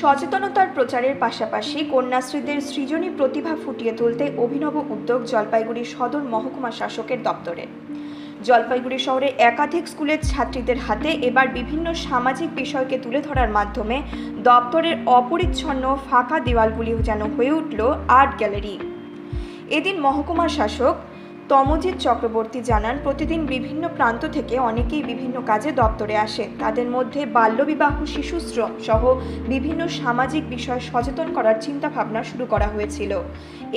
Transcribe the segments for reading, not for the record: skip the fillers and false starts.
সচেতনতার প্রচারের পাশাপাশি কন্যাশ্রীদের সৃজনী প্রতিভা ফুটিয়ে তুলতে অভিনব উদ্যোগ জলপাইগুড়ি সদর মহকুমা শাসকের দপ্তরে। জলপাইগুড়ি শহরে একাধিক স্কুলের ছাত্রীদের হাতে এবার বিভিন্ন সামাজিক বিষয়কে তুলে ধরার মাধ্যমে দপ্তরের অপরিচ্ছন্ন ফাঁকা দেওয়ালগুলি যেন হয়ে উঠল আর্ট গ্যালারি। এদিন মহকুমা শাসক তমজিৎ চক্রবর্তী জানান, প্রতিদিন বিভিন্ন প্রান্ত থেকে অনেকেই বিভিন্ন কাজে দপ্তরে আসে। তাদের মধ্যে বাল্যবিবাহ, শিশুশ্রম সহ বিভিন্ন সামাজিক বিষয় সচেতন করার চিন্তা ভাবনা শুরু করা হয়েছিল।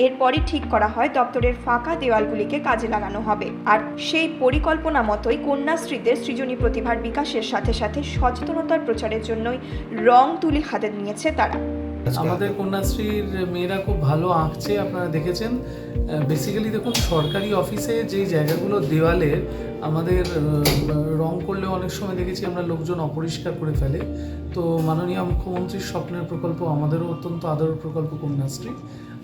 এরপরই ঠিক করা হয় দপ্তরের ফাঁকা দেওয়ালগুলিকে কাজে লাগানো হবে। আর সেই পরিকল্পনা মতোই কন্যাশ্রীদের সৃজনী প্রতিভার বিকাশের সাথে সাথে সচেতনতার প্রচারের জন্যই রং তুলি হাতে নিয়েছে তারা। আমাদের কন্যাশ্রীর মেয়েরা খুব ভালো আঁকছে, আপনারা দেখেছেন। বেসিক্যালি দেখুন, সরকারি অফিসে যে জায়গাগুলো দেওয়ালের আমাদের রং করলে অনেক সময় দেখেছি আমরা লোকজন অপরিষ্কার করে ফেলে। তো মাননীয় মুখ্যমন্ত্রীর স্বপ্নের প্রকল্প, আমাদেরও অত্যন্ত আদরের প্রকল্প কন্যাশ্রী।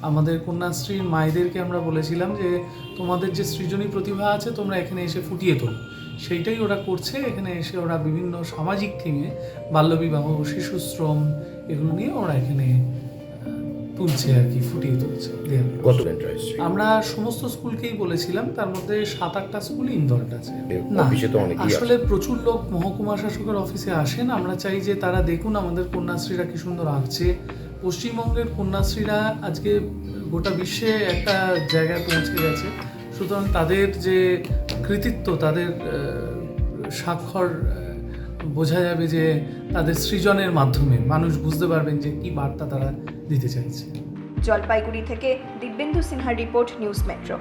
আমাদের কন্যাশ্রীর মায়েদেরকে আমরা বলেছিলাম যে তোমাদের যে সৃজনী প্রতিভা আছে তোমরা এখানে এসে ফুটিয়ে তোলো। সেইটাই ওরা করছে। এখানে এসে ওরা বিভিন্ন সামাজিক থিমে বাল্যবিবাহ, শিশুশ্রম এগুলো নিয়ে ওরা এখানে তুলছে আর কি, ফুটিয়ে তুলছে। আমরা সমস্ত স্কুলকেই বলেছিলাম, তার মধ্যে 7-8টা স্কুল ইনভলভড আছে। আসলে প্রচুর লোক মহকুমা শাসকের অফিসে আসেন। আমরা চাই যে তারা দেখুন আমাদের কন্যাশ্রীরা কি সুন্দর আঁকছে। পশ্চিমবঙ্গের কন্যাশ্রীরা আজকে গোটা বিশ্বে একটা জায়গায় পৌঁছে গেছে। সুতরাং তাদের যে কৃতিত্ব, তাদের স্বাক্ষর বোঝা যাবে যে তাদের সৃজনের মাধ্যমে মানুষ বুঝতে পারবেন যে কি বার্তা তারা দিতে চাইছে। জলপাইগুড়ি থেকে দিব্যেন্দু সিনহার রিপোর্ট, নিউজ মেট্রো।